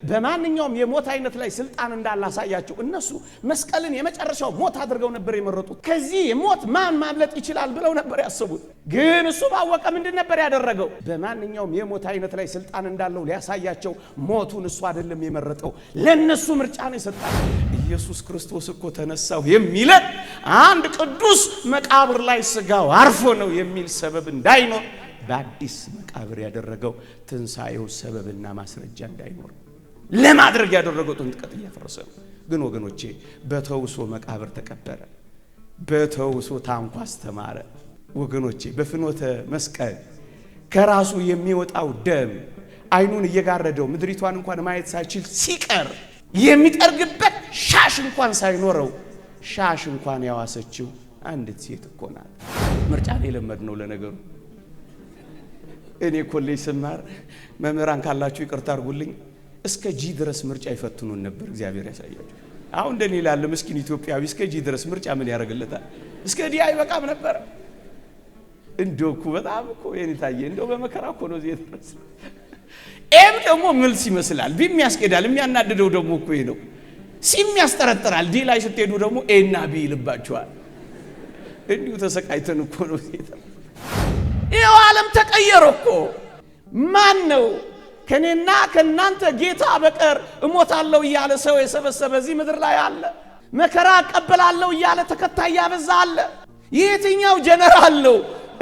በማንኛውም የሞት አይነት ላይ ስልጣን እንዳላሳያቸው እነሱ መስቀልን የመጨረሻው ሞት አድርገው ነበር የመረጡት። ከዚህ ሞት ማን ማምለጥ ይችላል ብለው ነበር ያሰቡት። ግን እሱ ባወቀ ምንድን ነበር ያደረገው? በማንኛውም የሞት አይነት ላይ ስልጣን እንዳለው ሊያሳያቸው ሞቱን እሱ አይደለም የመረጠው፣ ለነሱ ምርጫ ነው የሰጣው። ኢየሱስ ክርስቶስ እኮ ተነሳው የሚለን አንድ ቅዱስ መቃብር ላይ ስጋው አርፎ ነው የሚል ሰበብ እንዳይኖር በአዲስ መቃብር ያደረገው ትንሳኤው ሰበብና ማስረጃ እንዳይኖር ለማድረግ ያደረገው ጥንጥቀት እያፈረሰ ነው። ግን ወገኖቼ በተውሶ መቃብር ተቀበረ፣ በተውሶ ታንኳ አስተማረ። ወገኖቼ በፍኖተ መስቀል ከራሱ የሚወጣው ደም አይኑን እየጋረደው ምድሪቷን እንኳን ማየት ሳይችል ሲቀር የሚጠርግበት ሻሽ እንኳን ሳይኖረው ሻሽ እንኳን ያዋሰችው አንዲት ሴት እኮ ናት። ምርጫን የለመድነው ለነገሩ። እኔ ኮሌጅ ስማር መምህራን ካላችሁ ይቅርታ አድርጉልኝ፣ እስከ ጂ ድረስ ምርጫ ይፈትኑን ነበር። እግዚአብሔር ያሳያችሁ። አሁን እንደኔ ላለ ምስኪን ኢትዮጵያዊ እስከ ጂ ድረስ ምርጫ ምን ያደርግለታል? እስከ ዲ አይበቃም ነበር? እንደው እኮ በጣም እኮ የኔ ታየ እንደው በመከራ እኮ ነው እዚህ ድረስ። ኤም ደግሞ ምልስ ይመስላል፣ ቢም ያስኬዳል። የሚያናድደው ደግሞ እኮ ይሄ ነው። ሲም ያስጠረጥራል። ዲ ላይ ስትሄዱ ደግሞ ኤ እና ቢ ይልባችኋል። እንዲሁ ተሰቃይተን እኮ ነው እዚህ ድረስ። ይሄው ዓለም ተቀየረ እኮ። ማን ነው ከኔና ከናንተ ጌታ በቀር እሞታለሁ እያለ ሰው የሰበሰበ እዚህ ምድር ላይ አለ? መከራ እቀበላለሁ እያለ ተከታይ ያበዛ አለ? የትኛው ጀነራል ነው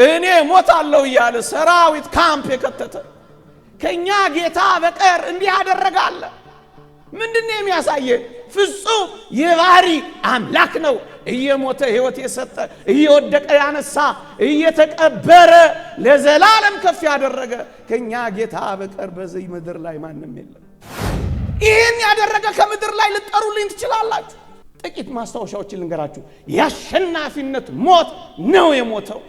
እኔ እሞታለሁ እያለ ሰራዊት ካምፕ የከተተ? ከኛ ጌታ በቀር እንዲህ ያደረጋለ? ምንድነው የሚያሳየን? ፍጹም የባህሪ አምላክ ነው። እየሞተ ሕይወት የሰጠ፣ እየወደቀ ያነሳ፣ እየተቀበረ ለዘላለም ከፍ ያደረገ ከኛ ጌታ በቀር በዚህ ምድር ላይ ማንም የለም። ይህን ያደረገ ከምድር ላይ ልጠሩልኝ ትችላላችሁ? ጥቂት ማስታወሻዎችን ልንገራችሁ። የአሸናፊነት ሞት ነው የሞተው።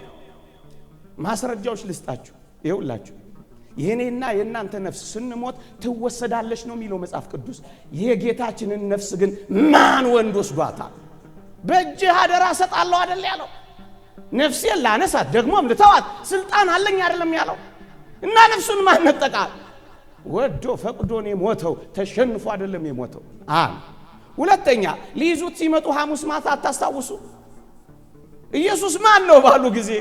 ማስረጃዎች ልስጣችሁ። ይኸውላችሁ የኔና የእናንተ ነፍስ ስንሞት ትወሰዳለች ነው የሚለው መጽሐፍ ቅዱስ። የጌታችንን ነፍስ ግን ማን ወንድ ወስዷታል? በእጅህ አደራ ሰጣለሁ አይደል ያለው? ነፍሴን ላነሳት ደግሞም ልተዋት ስልጣን አለኝ አይደለም ያለው? እና ነፍሱን ማን ነጠቃል? ወዶ ፈቅዶ ነው የሞተው፣ ተሸንፎ አይደለም የሞተው። ሁለተኛ ሊይዙት ሲመጡ ሐሙስ ማታ አታስታውሱ? ኢየሱስ ማን ነው ባሉ ጊዜ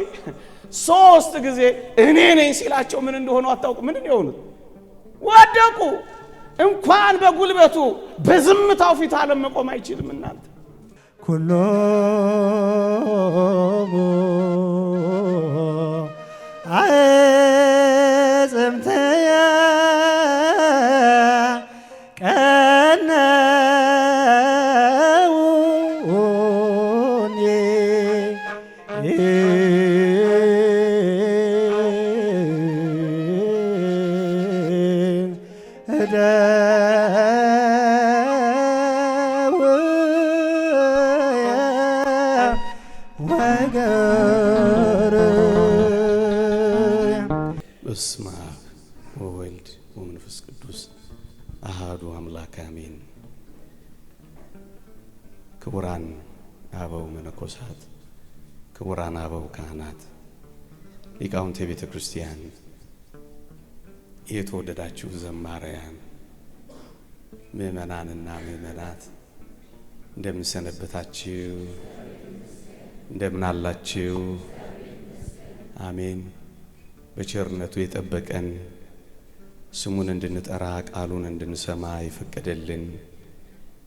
3 ጊዜ እኔ ነኝ ሲላቸው ምን እንደሆነ አታውቁ? ምንድን ነው የሆኑት? ወደቁ። እንኳን በጉልበቱ በዝምታው ፊት ዓለም መቆም አይችልም። እናንተ ኩሎሙ አጽምተየ ቀነውኒ በስመ አብ ወወልድ ወመንፈስ ቅዱስ አሐዱ አምላክ አሜን። ክቡራን አበው መነኮሳት፣ ክቡራን አበው ካህናት፣ ሊቃውንተ ቤተ ክርስቲያን፣ የተወደዳችሁ ዘማሪያን፣ ምእመናንና ምእመናት እንደምን ሰነበታችሁ? እንደምን አላችሁ? አሜን። በቸርነቱ የጠበቀን ስሙን እንድንጠራ ቃሉን እንድንሰማ የፈቀደልን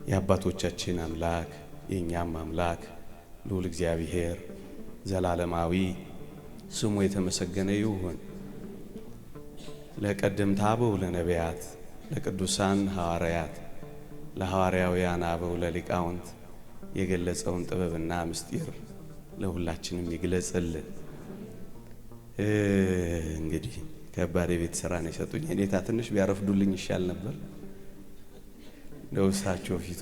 የአባቶቻችን አምላክ የእኛም አምላክ ልዑል እግዚአብሔር ዘላለማዊ ስሙ የተመሰገነ ይሁን። ለቀደምት አበው ለነቢያት፣ ለቅዱሳን ሐዋርያት፣ ለሐዋርያውያን አበው ለሊቃውንት የገለጸውን ጥበብና ምስጢር ለሁላችንም ይግለጽልን። እንግዲህ ከባድ የቤት ስራ ነው የሰጡኝ። እኔታ ትንሽ ቢያረፍዱልኝ ይሻል ነበር። ለውሳቸው ፊቱ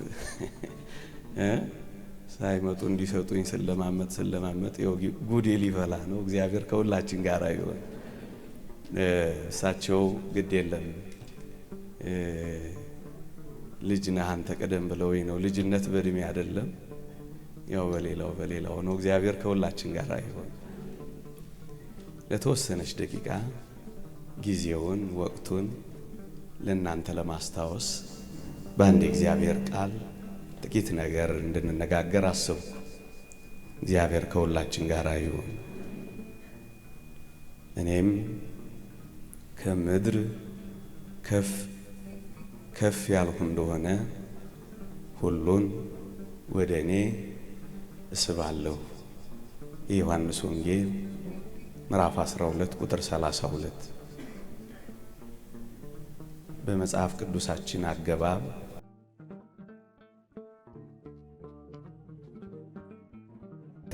ሳይመጡ እንዲሰጡኝ ስለማመጥ ጉዴ ሊፈላ ነው። እግዚአብሔር ከሁላችን ጋር ይሁን። እሳቸው ግድ የለም ልጅ ነህ አንተ ቀደም ብለውኝ ነው። ልጅነት በእድሜ አይደለም፣ ያው በሌላው ነው። እግዚአብሔር ከሁላችን ጋር ይሁን። ለተወሰነች ደቂቃ ጊዜውን ወቅቱን ለእናንተ ለማስታወስ በአንድ እግዚአብሔር ቃል ጥቂት ነገር እንድንነጋገር አስብኩ። እግዚአብሔር ከሁላችን ጋር ይሁን። እኔም ከምድር ከፍ ከፍ ያልሁ እንደሆነ ሁሉን ወደ እኔ እስባለሁ። የዮሐንስ ወንጌል ምዕራፍ 12 ቁጥር 32። በመጽሐፍ ቅዱሳችን አገባብ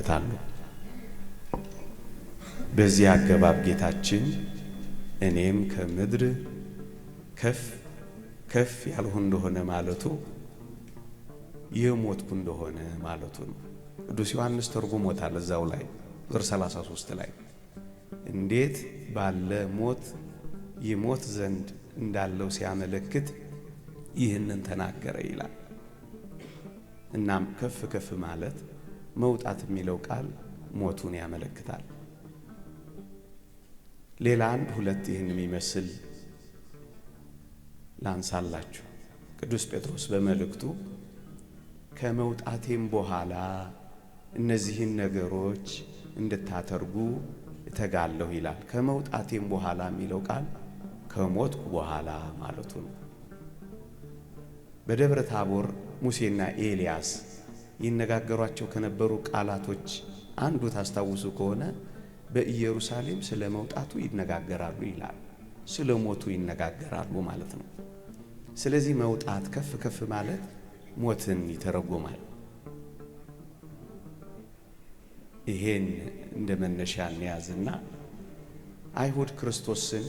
ታሉ። በዚህ አገባብ ጌታችን እኔም ከምድር ከፍ ከፍ ያልሁ እንደሆነ ማለቱ የሞትኩ እንደሆነ ማለቱ ነው። ቅዱስ ዮሐንስ ተርጉሞታል እዛው ላይ ቁጥር 33 ላይ እንዴት ባለ ሞት ይሞት ዘንድ እንዳለው ሲያመለክት ይህንን ተናገረ ይላል። እናም ከፍ ከፍ ማለት መውጣት የሚለው ቃል ሞቱን ያመለክታል። ሌላ አንድ ሁለት ይህን የሚመስል ላንሳላችሁ። ቅዱስ ጴጥሮስ በመልእክቱ ከመውጣቴም በኋላ እነዚህን ነገሮች እንድታተርጉ እተጋለሁ ይላል። ከመውጣቴም በኋላ የሚለው ቃል ከሞትኩ በኋላ ማለቱ ነው። በደብረ ታቦር ሙሴና ኤልያስ ይነጋገሯቸው ከነበሩ ቃላቶች አንዱ ታስታውሱ ከሆነ በኢየሩሳሌም ስለ መውጣቱ ይነጋገራሉ ይላል። ስለ ሞቱ ይነጋገራሉ ማለት ነው። ስለዚህ መውጣት ከፍ ከፍ ማለት ሞትን ይተረጎማል። ይሄን እንደ መነሻ እንያዝና አይሁድ ክርስቶስን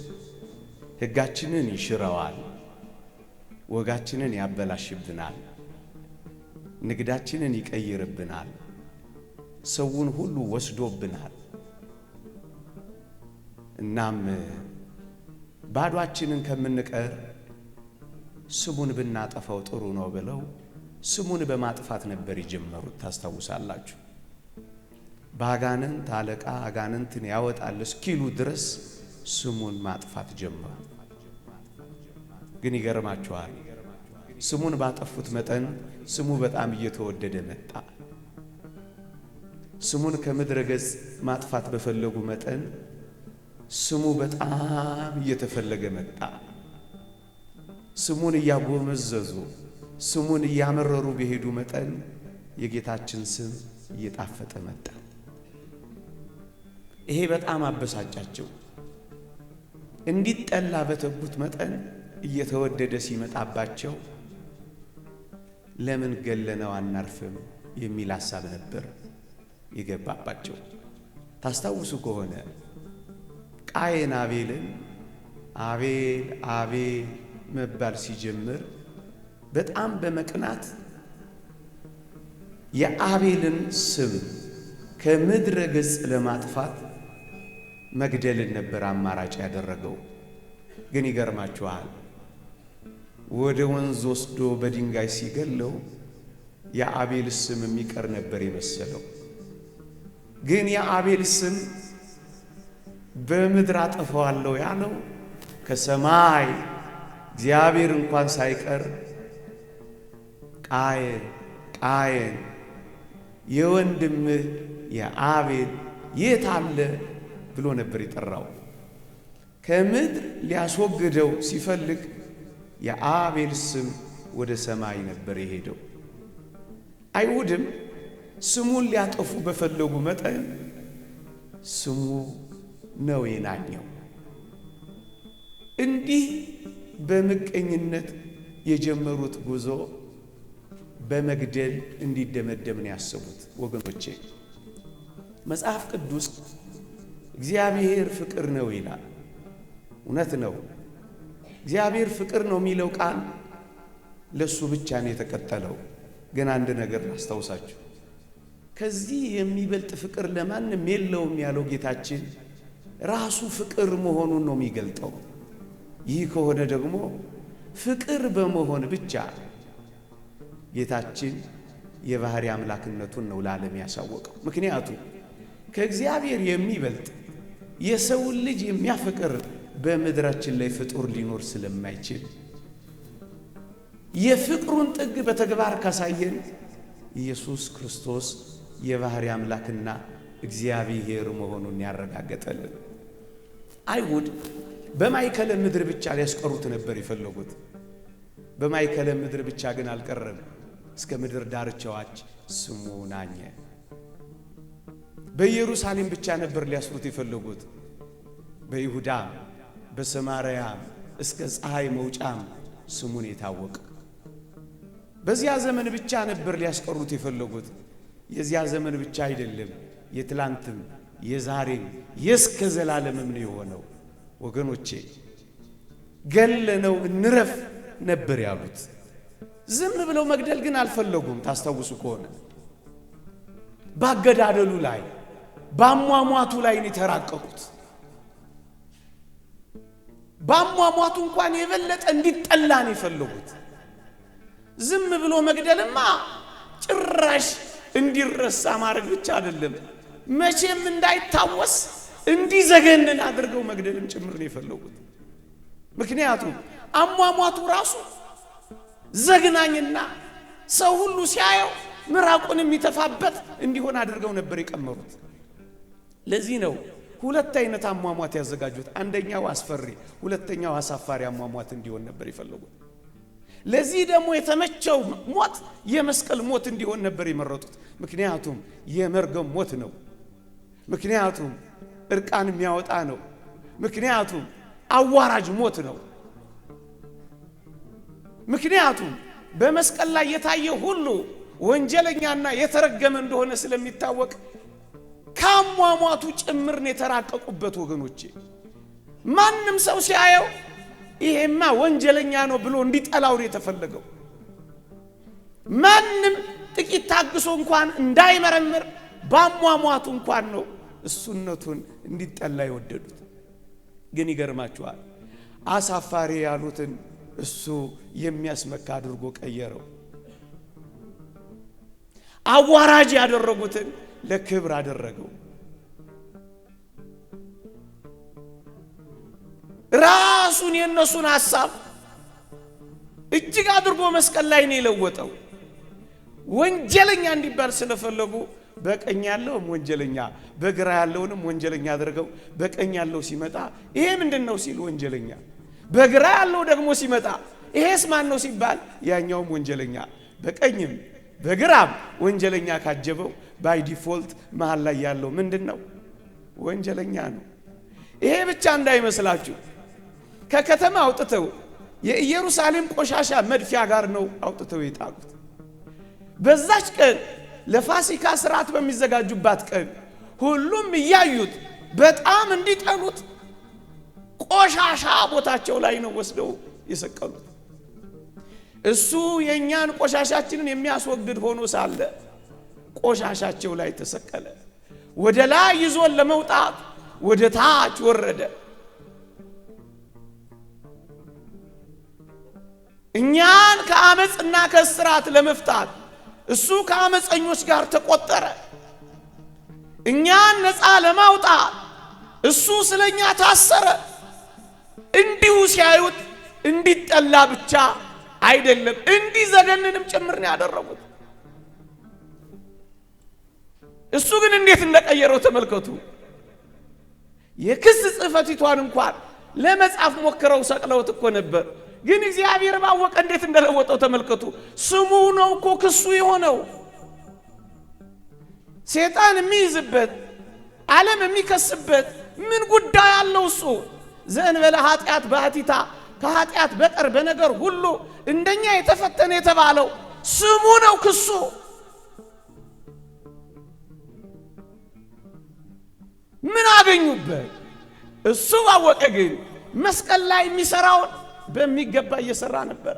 ሕጋችንን ይሽረዋል፣ ወጋችንን ያበላሽብናል፣ ንግዳችንን ይቀይርብናል፣ ሰውን ሁሉ ወስዶብናል፣ እናም ባዷችንን ከምንቀር ስሙን ብናጠፋው ጥሩ ነው ብለው ስሙን በማጥፋት ነበር የጀመሩት። ታስታውሳላችሁ። በአጋንንት አለቃ አጋንንትን ያወጣል እስኪሉ ድረስ ስሙን ማጥፋት ጀመሩ። ግን ይገርማችኋል፣ ስሙን ባጠፉት መጠን ስሙ በጣም እየተወደደ መጣ። ስሙን ከምድረ ገጽ ማጥፋት በፈለጉ መጠን ስሙ በጣም እየተፈለገ መጣ። ስሙን እያጎመዘዙ ስሙን እያመረሩ በሄዱ መጠን የጌታችን ስም እየጣፈጠ መጣ። ይሄ በጣም አበሳጫቸው። እንዲጠላ በተጉት መጠን እየተወደደ ሲመጣባቸው ለምን ገለነው አናርፍም የሚል ሐሳብ ነበር የገባባቸው። ታስታውሱ ከሆነ ቃየን አቤልን አቤል አቤል መባል ሲጀምር በጣም በመቅናት የአቤልን ስም ከምድረ ገጽ ለማጥፋት መግደልን ነበር አማራጭ ያደረገው። ግን ይገርማችኋል፣ ወደ ወንዝ ወስዶ በድንጋይ ሲገለው የአቤል ስም የሚቀር ነበር የመሰለው። ግን የአቤል ስም በምድር አጠፋዋለሁ ያለው ከሰማይ እግዚአብሔር እንኳን ሳይቀር ቃየን ቃየን የወንድምህ የአቤል የት አለ ብሎ ነበር የጠራው። ከምድር ሊያስወግደው ሲፈልግ የአቤል ስም ወደ ሰማይ ነበር የሄደው። አይሁድም ስሙን ሊያጠፉ በፈለጉ መጠን ስሙ ነው የናኘው። እንዲህ በምቀኝነት የጀመሩት ጉዞ በመግደል እንዲደመደም ነው ያሰቡት። ወገኖቼ መጽሐፍ ቅዱስ እግዚአብሔር ፍቅር ነው ይላል። እውነት ነው። እግዚአብሔር ፍቅር ነው የሚለው ቃል ለሱ ብቻ ነው የተቀጠለው። ግን አንድ ነገር ላስታውሳችሁ፣ ከዚህ የሚበልጥ ፍቅር ለማንም የለውም ያለው ጌታችን ራሱ ፍቅር መሆኑን ነው የሚገልጠው። ይህ ከሆነ ደግሞ ፍቅር በመሆን ብቻ ጌታችን የባህሪ አምላክነቱን ነው ለዓለም ያሳወቀው። ምክንያቱም ከእግዚአብሔር የሚበልጥ የሰውን ልጅ የሚያፈቅር በምድራችን ላይ ፍጡር ሊኖር ስለማይችል የፍቅሩን ጥግ በተግባር ካሳየን ኢየሱስ ክርስቶስ የባህሪ አምላክና እግዚአብሔር መሆኑን ያረጋገጠልን። አይሁድ በማይከለ ምድር ብቻ ሊያስቀሩት ነበር የፈለጉት። በማይከለ ምድር ብቻ ግን አልቀረም። እስከ ምድር ዳርቻዎች ስሙ ናኘ። በኢየሩሳሌም ብቻ ነበር ሊያስሩት የፈለጉት። በይሁዳም በሰማርያም እስከ ፀሐይ መውጫም ስሙን የታወቀ በዚያ ዘመን ብቻ ነበር ሊያስቀሩት የፈለጉት። የዚያ ዘመን ብቻ አይደለም፣ የትላንትም የዛሬም የእስከ ዘላለምም ነው የሆነው። ወገኖቼ ገለነው እንረፍ ነበር ያሉት። ዝም ብለው መግደል ግን አልፈለጉም። ታስታውሱ ከሆነ ባገዳደሉ ላይ ባሟሟቱ ላይ ነው የተራቀቁት። ባሟሟቱ እንኳን የበለጠ እንዲጠላ ነው የፈለጉት። ዝም ብሎ መግደልማ ጭራሽ እንዲረሳ ማድረግ ብቻ አይደለም፣ መቼም እንዳይታወስ እንዲዘገንን አድርገው መግደልም ጭምር ነው የፈለጉት። ምክንያቱም አሟሟቱ ራሱ ዘግናኝና ሰው ሁሉ ሲያየው ምራቁን የሚተፋበት እንዲሆን አድርገው ነበር የቀመሩት። ለዚህ ነው ሁለት አይነት አሟሟት ያዘጋጁት። አንደኛው አስፈሪ፣ ሁለተኛው አሳፋሪ አሟሟት እንዲሆን ነበር የፈለጉት። ለዚህ ደግሞ የተመቸው ሞት የመስቀል ሞት እንዲሆን ነበር የመረጡት። ምክንያቱም የመርገም ሞት ነው። ምክንያቱም እርቃን የሚያወጣ ነው። ምክንያቱም አዋራጅ ሞት ነው። ምክንያቱም በመስቀል ላይ የታየ ሁሉ ወንጀለኛና የተረገመ እንደሆነ ስለሚታወቅ ከአሟሟቱ ጭምር ነው የተራቀቁበት። ወገኖቼ ማንም ሰው ሲያየው ይሄማ ወንጀለኛ ነው ብሎ እንዲጠላው ነው የተፈለገው። ማንም ጥቂት ታግሶ እንኳን እንዳይመረምር በአሟሟቱ እንኳን ነው እሱነቱን እንዲጠላ የወደዱት። ግን ይገርማችኋል፣ አሳፋሪ ያሉትን እሱ የሚያስመካ አድርጎ ቀየረው። አዋራጅ ያደረጉትን ለክብር አደረገው። ራሱን የነሱን ሐሳብ እጅግ አድርጎ መስቀል ላይ ነው የለወጠው። ወንጀለኛ እንዲባል ስለፈለጉ በቀኝ ያለውም ወንጀለኛ በግራ ያለውንም ወንጀለኛ አድርገው በቀኝ ያለው ሲመጣ ይሄ ምንድነው ሲል ወንጀለኛ፣ በግራ ያለው ደግሞ ሲመጣ ይሄስ ማን ነው ሲባል ያኛውም ወንጀለኛ፣ በቀኝም በግራም ወንጀለኛ ካጀበው ባይ ዲፎልት መሃል ላይ ያለው ምንድነው? ወንጀለኛ ነው። ይሄ ብቻ እንዳይመስላችሁ ከከተማ አውጥተው የኢየሩሳሌም ቆሻሻ መድፊያ ጋር ነው አውጥተው የጣሉት። በዛች ቀን ለፋሲካ ሥርዓት በሚዘጋጁባት ቀን ሁሉም እያዩት በጣም እንዲጠሉት ቆሻሻ ቦታቸው ላይ ነው ወስደው የሰቀሉት። እሱ የኛን ቆሻሻችንን የሚያስወግድ ሆኖ ሳለ ቆሻሻቸው ላይ ተሰቀለ። ወደ ላይ ይዞን ለመውጣት ወደ ታች ወረደ። እኛን ከአመጽና ከስራት ለመፍታት እሱ ከአመፀኞች ጋር ተቆጠረ። እኛን ነፃ ለማውጣት እሱ ስለኛ ታሰረ። እንዲሁ ሲያዩት እንዲጠላ ብቻ አይደለም እንዲዘገንንም ጭምር ነው ያደረጉት። እሱ ግን እንዴት እንደቀየረው ተመልከቱ። የክስ ጽሕፈቲቷን እንኳን ለመጻፍ ሞክረው ሰቅለውት እኮ ነበር። ግን እግዚአብሔር ባወቀ እንዴት እንደለወጠው ተመልከቱ። ስሙ ነው እኮ ክሱ የሆነው። ሰይጣን የሚይዝበት ዓለም የሚከስበት ምን ጉዳይ አለው? እሱ ዘእንበለ ኃጢአት ባሕቲታ ከኃጢአት በቀር በነገር ሁሉ እንደኛ የተፈተነ የተባለው ስሙ ነው ክሱ። ምን አገኙበት? እሱ ባወቀ ግን መስቀል ላይ የሚሰራውን በሚገባ እየሰራ ነበር።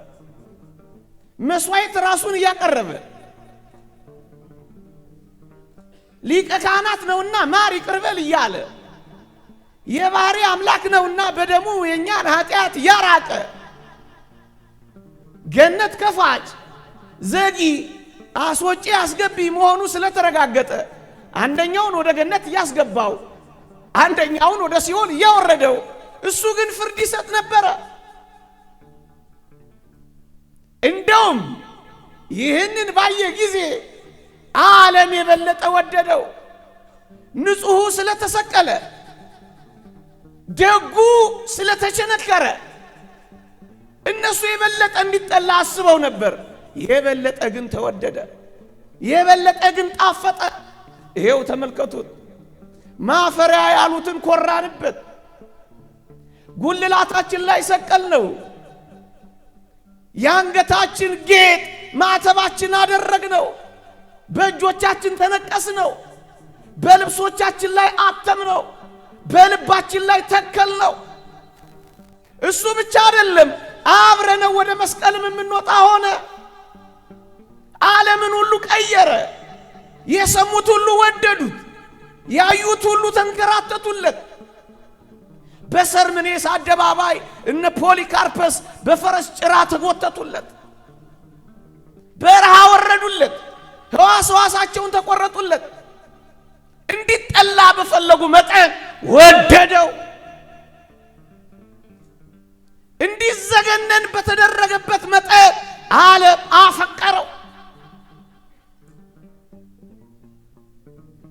መስዋዕት ራሱን እያቀረበ ሊቀ ካህናት ነውና ማር ይቅርበል እያለ የባህሪ አምላክ ነውና በደሙ የኛን ኃጢአት ያራቀ ገነት ከፋጭ ዘጊ አስወጪ አስገቢ መሆኑ ስለተረጋገጠ አንደኛውን ወደ ገነት ያስገባው አንደኛውን ወደ ሲኦል ያወረደው እሱ ግን ፍርድ ይሰጥ ነበር። እንደውም ይህንን ባየ ጊዜ ዓለም የበለጠ ወደደው። ንጹሑ ስለተሰቀለ፣ ደጉ ስለተቸነከረ እነሱ የበለጠ እንዲጠላ አስበው ነበር። የበለጠ ግን ተወደደ፣ የበለጠ ግን ጣፈጠ። ይሄው ተመልከቱት። ማፈሪያ ያሉትን ኮራንበት፣ ጉልላታችን ላይ ሰቀልነው፣ የአንገታችን ጌጥ ማዕተባችን አደረግነው፣ በእጆቻችን ተነቀስነው፣ በልብሶቻችን ላይ አተምነው፣ በልባችን ላይ ተከልነው። እሱ ብቻ አይደለም፣ አብረነው ወደ መስቀልም የምንወጣ ሆነ። ዓለምን ሁሉ ቀየረ። የሰሙት ሁሉ ወደዱት፣ ያዩት ሁሉ ተንከራተቱለት። በሰርምኔስ አደባባይ እነ ፖሊካርፐስ በፈረስ ጭራ ተጎተቱለት፣ በረሃ ወረዱለት፣ ሕዋሳቸውን ተቆረጡለት። እንዲጠላ በፈለጉ መጠን ወደደው። እንዲዘገነን በተደረገበት መጠን ዓለም አፈቀረው።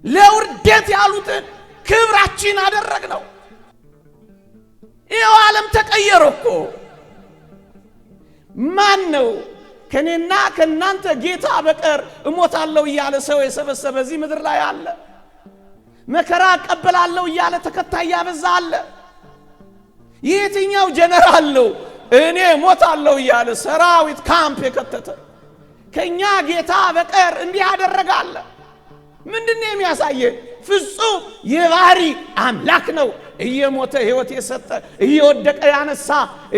ለውርደት ያሉትን ክብራችን አደረግነው። ይኸው ዓለም ተቀየረ እኮ። ማን ነው ከኔና ከናንተ ጌታ በቀር እሞታለሁ እያለ ሰው የሰበሰበ እዚህ ምድር ላይ አለ? መከራ እቀበላለሁ እያለ ተከታይ ያበዛ አለ? የትኛው ጀነራል ነው እኔ እሞታለሁ እያለ ሰራዊት ካምፕ የከተተ? ከኛ ጌታ በቀር እንዲህ ያደረጋለ? ምንድነው የሚያሳየን? ፍጹም የባህሪ አምላክ ነው። እየሞተ ሕይወት የሰጠ፣ እየወደቀ ያነሳ፣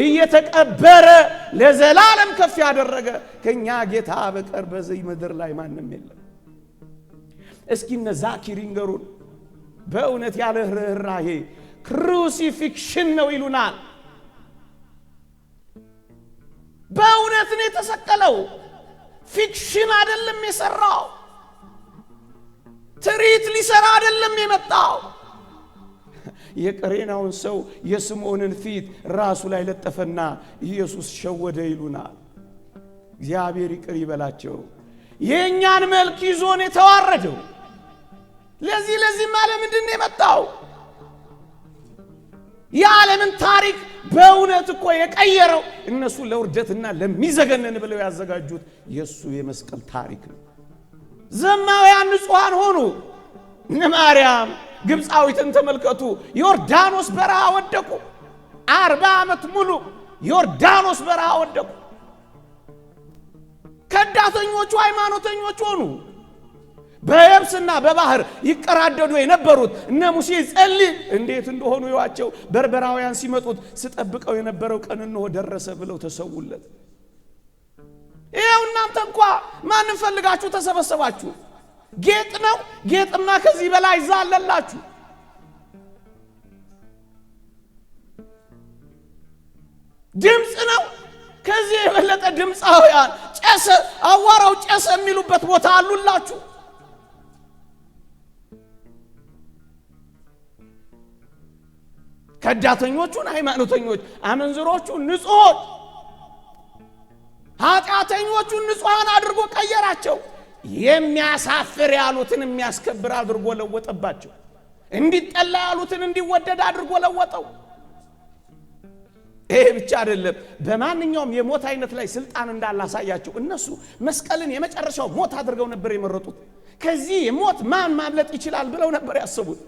እየተቀበረ ለዘላለም ከፍ ያደረገ ከኛ ጌታ በቀር በዚህ ምድር ላይ ማንም የለም። እስኪ እነ ዛኪር ይንገሩን። በእውነት ያለ ርኅራኄ ክሩሲፊክሽን ነው ይሉናል። በእውነት ነው የተሰቀለው፣ ፊክሽን አይደለም የሰራው። ትርኢት ሊሰራ አይደለም የመጣው። የቀሬናውን ሰው የስምዖንን ፊት ራሱ ላይ ለጠፈና ኢየሱስ ሸወደ ይሉናል። እግዚአብሔር ይቅር ይበላቸው። የእኛን መልክ ይዞን የተዋረደው ለዚህ ማለት ምንድን ነው የመጣው? የዓለምን ታሪክ በእውነት እኮ የቀየረው እነሱ ለውርደትና ለሚዘገነን ብለው ያዘጋጁት የእሱ የመስቀል ታሪክ ነው። ዘማውያን ንጹሐን ሆኑ። እነ ማርያም ግብፃዊትን ተመልከቱ። ዮርዳኖስ በረሃ ወደቁ። 40 ዓመት ሙሉ ዮርዳኖስ በረሃ ወደቁ። ከዳተኞቹ ሃይማኖተኞች ሆኑ። በየብስና በባህር ይቀራደዱ የነበሩት እነ ሙሴ ጸልይ እንዴት እንደሆኑ ይዋቸው። በርበራውያን ሲመጡት ስጠብቀው የነበረው ቀን እንሆ ደረሰ ብለው ተሰውለት። ይሄው እናንተ እንኳ ማንን ፈልጋችሁ ተሰበሰባችሁ? ጌጥ ነው። ጌጥማ ከዚህ በላይ ዛለላችሁ። ድምፅ ነው። ከዚህ የበለጠ ድምፃውያን ጨሰ፣ አዋራው ጨሰ የሚሉበት ቦታ አሉላችሁ። ከዳተኞቹን ሃይማኖተኞች፣ አመንዝሮቹን ንጹሖች፣ ኃጢአተኞቹን ንጹሐን አድርጎ ቀየራቸው። የሚያሳፍር ያሉትን የሚያስከብር አድርጎ ለወጠባቸው። እንዲጠላ ያሉትን እንዲወደድ አድርጎ ለወጠው። ይሄ ብቻ አይደለም፣ በማንኛውም የሞት አይነት ላይ ስልጣን እንዳላሳያቸው እነሱ መስቀልን የመጨረሻው ሞት አድርገው ነበር የመረጡት። ከዚህ ሞት ማን ማምለጥ ይችላል ብለው ነበር ያሰቡት።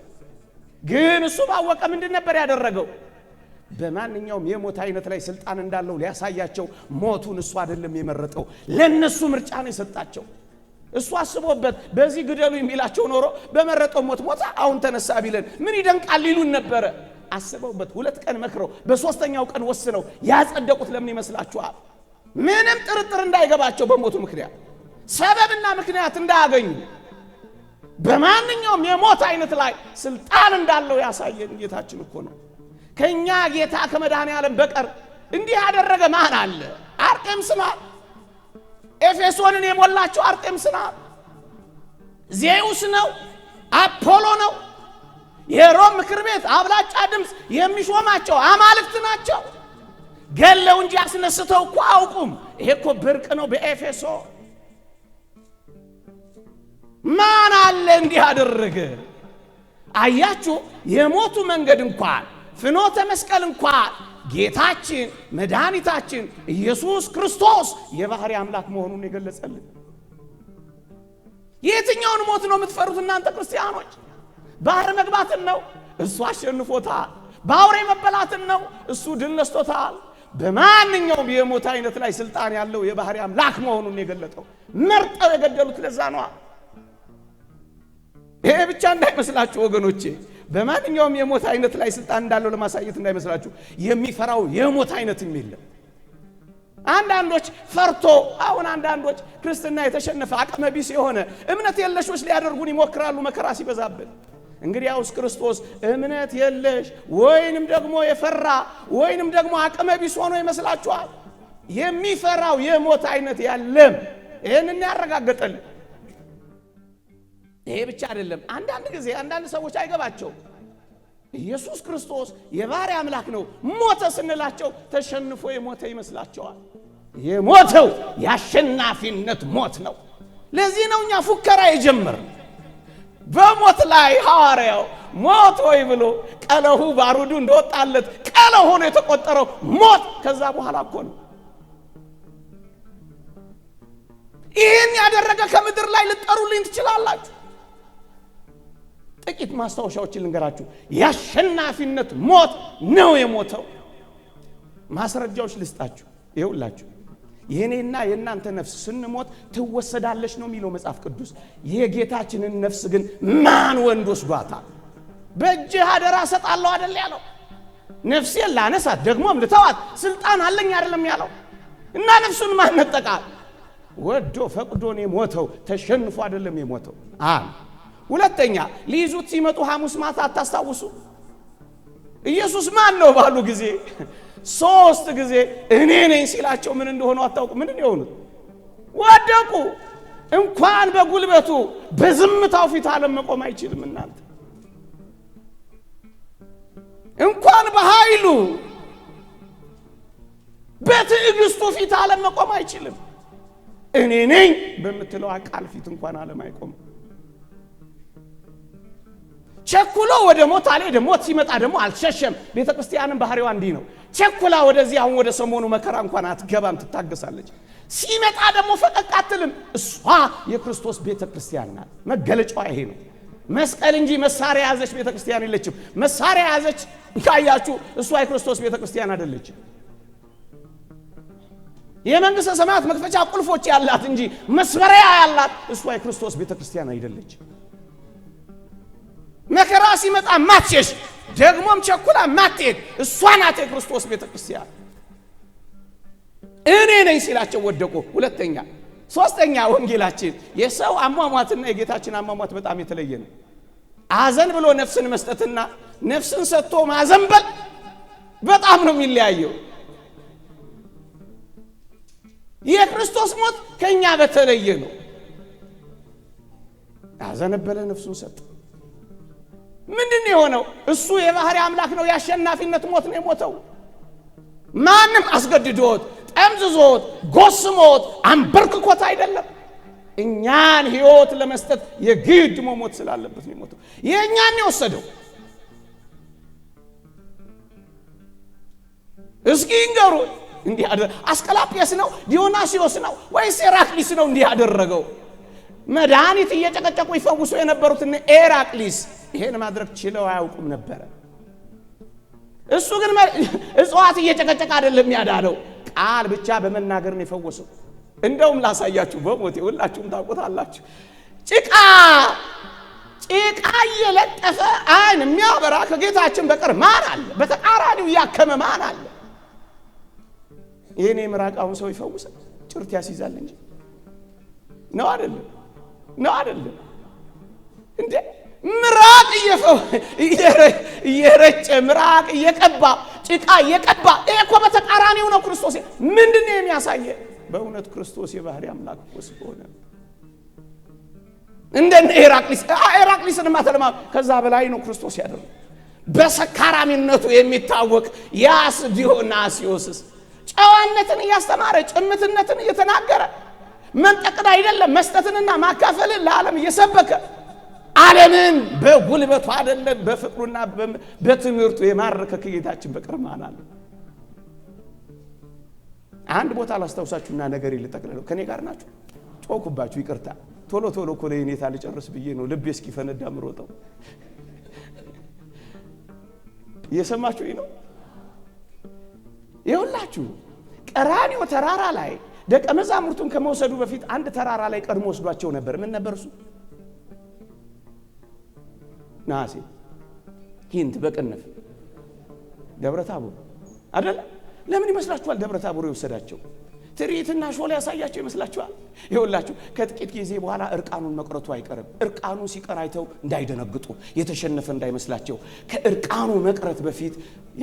ግን እሱ ባወቀ ምንድን ነበር ያደረገው? በማንኛውም የሞት አይነት ላይ ስልጣን እንዳለው ሊያሳያቸው ሞቱን እሱ አይደለም የመረጠው፣ ለነሱ ምርጫ ነው የሰጣቸው። እሱ አስቦበት በዚህ ግደሉ የሚላቸው ኖሮ በመረጠው ሞት ሞታ አሁን ተነሳ ቢለን ምን ይደንቃል ይሉን ነበረ። አስበውበት 2 ቀን መክረው በሶስተኛው ቀን ወስነው ያጸደቁት ለምን ይመስላችኋል? ምንም ጥርጥር እንዳይገባቸው በሞቱ ምክንያት ሰበብና ምክንያት እንዳያገኙ በማንኛውም የሞት አይነት ላይ ስልጣን እንዳለው ያሳየን ጌታችን እኮ ነው። ከኛ ጌታ ከመድኃኔ ዓለም በቀር እንዲህ ያደረገ ማን አለ? አርጤምስ ናት። ኤፌሶንን የሞላቸው አርጤምስ ናት። ዜውስ ነው። አፖሎ ነው። የሮም ምክር ቤት አብላጫ ድምፅ የሚሾማቸው አማልክት ናቸው። ገለው እንጂ አስነስተው እኮ አውቁም። ይሄ እኮ ብርቅ ነው። በኤፌሶ ማን አለ እንዲህ አደረገ? አያችሁ፣ የሞቱ መንገድ እንኳን ፍኖተ መስቀል እንኳን ጌታችን መድኃኒታችን ኢየሱስ ክርስቶስ የባህሪ አምላክ መሆኑን የገለጸልን። የትኛውን ሞት ነው የምትፈሩት እናንተ ክርስቲያኖች? ባህር መግባትን ነው? እሱ አሸንፎታል። በአውሬ መበላትን ነው? እሱ ድል ነስቶታል። በማንኛውም የሞት አይነት ላይ ስልጣን ያለው የባህሪ አምላክ መሆኑን የገለጠው መርጠው የገደሉት ለዛ ነው። ይሄ ብቻ እንዳይመስላችሁ ወገኖቼ፣ በማንኛውም የሞት አይነት ላይ ስልጣን እንዳለው ለማሳየት እንዳይመስላችሁ። የሚፈራው የሞት አይነትም የለም። አንዳንዶች ፈርቶ አሁን አንዳንዶች ክርስትና የተሸነፈ አቅመ ቢስ የሆነ እምነት የለሾች ሊያደርጉን ይሞክራሉ መከራ ሲበዛብን። እንግዲያውስ ክርስቶስ እምነት የለሽ ወይንም ደግሞ የፈራ ወይንም ደግሞ አቅመ ቢስ ሆኖ ይመስላችኋል? የሚፈራው የሞት አይነት ያለም ይሄንን ያረጋግጣልን። ይሄ ብቻ አይደለም። አንዳንድ ጊዜ አንዳንድ ሰዎች አይገባቸው ኢየሱስ ክርስቶስ የባህሪ አምላክ ነው ሞተ ስንላቸው ተሸንፎ የሞተ ይመስላቸዋል። የሞተው የአሸናፊነት ሞት ነው። ለዚህ ነው እኛ ፉከራ የጀመርነው። በሞት ላይ ሐዋርያው ሞት ሆይ ብሎ ቀለሁ ባሩዱ እንደወጣለት ቀለሁ ሆኖ የተቆጠረው ሞት ከዛ በኋላ እኮ ነው። ይህን ያደረገ ከምድር ላይ ልጠሩልኝ ትችላላችሁ? ጥቂት ማስታወሻዎችን ልንገራችሁ። የአሸናፊነት ሞት ነው የሞተው። ማስረጃዎች ልስጣችሁ። ይኸውላችሁ የኔና የእናንተ ነፍስ ስንሞት ትወሰዳለች ነው የሚለው መጽሐፍ ቅዱስ። የጌታችንን ነፍስ ግን ማን ወንድ ወስዷታል? በእጅህ አደራ ሰጣለሁ አይደል ያለው? ነፍሴን ላነሳት ደግሞም ልተዋት ስልጣን አለኝ አይደለም ያለው? እና ነፍሱን ማን ነጠቃል? ወዶ ፈቅዶ ነው የሞተው፣ ተሸንፎ አይደለም የሞተው። ሁለተኛ ሊይዙት ሲመጡ ሐሙስ ማታ አታስታውሱ? ኢየሱስ ማን ነው ባሉ ጊዜ 3 ጊዜ እኔ ነኝ ሲላቸው ምን እንደሆነ አታውቁ? ምን እንደሆኑት ወደቁ። እንኳን በጉልበቱ በዝምታው ፊት ዓለም መቆም አይችልም። እናንተ እንኳን በኃይሉ በትዕግስቱ ፊት ዓለም መቆም አይችልም። እኔ ነኝ በምትለው ቃል ፊት እንኳን ዓለም አይቆም። ቸኩሎ ወደ ሞት አልሄደም። ሞት ሲመጣ ደግሞ አልሸሸም። ቤተ ክርስቲያንን ባህሪዋ እንዲህ ነው። ቸኩላ ወደዚህ አሁን ወደ ሰሞኑ መከራ እንኳን አትገባም፣ ትታገሳለች። ሲመጣ ደግሞ ፈቀቅ አትልም። እሷ የክርስቶስ ቤተ ክርስቲያን ናት። መገለጫዋ ይሄ ነው። መስቀል እንጂ መሳሪያ ያዘች ቤተ ክርስቲያን የለችም። መሳሪያ ያዘች ካያችሁ እሷ የክርስቶስ ቤተ ክርስቲያን አይደለችም። የመንግስተ ሰማያት መክፈቻ ቁልፎች ያላት እንጂ መስበሪያ ያላት እሷ የክርስቶስ ቤተ ክርስቲያን አይደለችም። መከራ ሲመጣ ማትሸሽ ደግሞም ቸኩላ ማትሄድ እሷ ናት የክርስቶስ ቤተ ክርስቲያን። እኔ ነኝ ሲላቸው ወደቁ። ሁለተኛ ሶስተኛ ወንጌላችን የሰው አሟሟትና የጌታችን አሟሟት በጣም የተለየ ነው። አዘን ብሎ ነፍስን መስጠትና ነፍስን ሰጥቶ ማዘንበል በጣም ነው የሚለያየው። የክርስቶስ ሞት ከኛ በተለየ ነው። አዘነበለ፣ ነፍሱን ሰጠ። ምንድነው የሆነው? እሱ የባህሪ አምላክ ነው። የአሸናፊነት ሞት ነው የሞተው። ማንም አስገድዶት ጠምዝዞት ጎስሞት አንበርክኮት አይደለም። እኛን ሕይወት ለመስጠት የግድ መሞት ስላለበት ነው የሞተው። የእኛን ነው የወሰደው። እስኪ እንገሩ እንዲህ አስቀላጵያስ ነው ዲዮናስዮስ ነው ወይስ ኤራቅሊስ ነው እንዲህ ያደረገው? መድኃኒት እየጨቀጨቁ ይፈውሱ የነበሩትን ኤራቅሊስ ይሄን ማድረግ ችለው አያውቁም ነበር። እሱ ግን እጽዋት እየጨቀጨቀ አይደለም ያዳነው፣ ቃል ብቻ በመናገር ነው የፈወሰው። እንደውም ላሳያችሁ በሞቴ ሁላችሁም ታውቁታላችሁ። ጭቃ እየለጠፈ አይን የሚያበራ ከጌታችን በቀር ማን አለ? በተቃራኒው ያከመ ማን አለ? ይሄኔ ምራቃውን ሰው ይፈውሳል? ጭርት ያስይዛል እንጂ ነው አይደለም? ነው አይደለም እንዴ? ምራቅ እየረጨ ምራቅ እየቀባ ጭቃ እየቀባ ይሄ እኮ በተቃራኒው ነው። ክርስቶስ ምንድነው የሚያሳየ? በእውነት ክርስቶስ የባህሪ አምላክ ስለሆነ እንደነ ኤራቅሊስንማ ተለማ ከዛ በላይ ነው ክርስቶስ ያደረገው። በሰካራሚነቱ የሚታወቅ ያስ ዲዮናስዮስ ጨዋነትን እያስተማረ ጭምትነትን እየተናገረ መንጠቅን አይደለም መስጠትንና ማካፈልን ለዓለም እየሰበከ ዓለምን በጉልበቱ አይደለም በፍቅሩና በትምህርቱ የማረከ ጌታችን በቀር ማን አለ? አንድ ቦታ ላስታውሳችሁና ነገር ይልጠቅለለው ከኔ ጋር ናችሁ። ጮኩባችሁ ይቅርታ። ቶሎ ቶሎ እኮ ለኔታ ልጨርስ ብዬ ነው ልቤ እስኪፈነዳ ምሮጠው። እየሰማችሁኝ ነው? ይኸውላችሁ ቀራንዮ ተራራ ላይ ደቀ መዛሙርቱን ከመውሰዱ በፊት አንድ ተራራ ላይ ቀድሞ ወስዷቸው ነበር። ምን ነበር እሱ? ናሴ ሂንት በቅንፍ ደብረ ታቦር አይደለ? ለምን ይመስላችኋል ደብረ ታቦር የወሰዳቸው? ትርኢትና ሾላ ያሳያቸው ይመስላችኋል? ይኸውላችሁ ከጥቂት ጊዜ በኋላ እርቃኑን መቅረቱ አይቀርም። እርቃኑ ሲቀር አይተው እንዳይደነግጡ የተሸነፈ እንዳይመስላቸው ከእርቃኑ መቅረት በፊት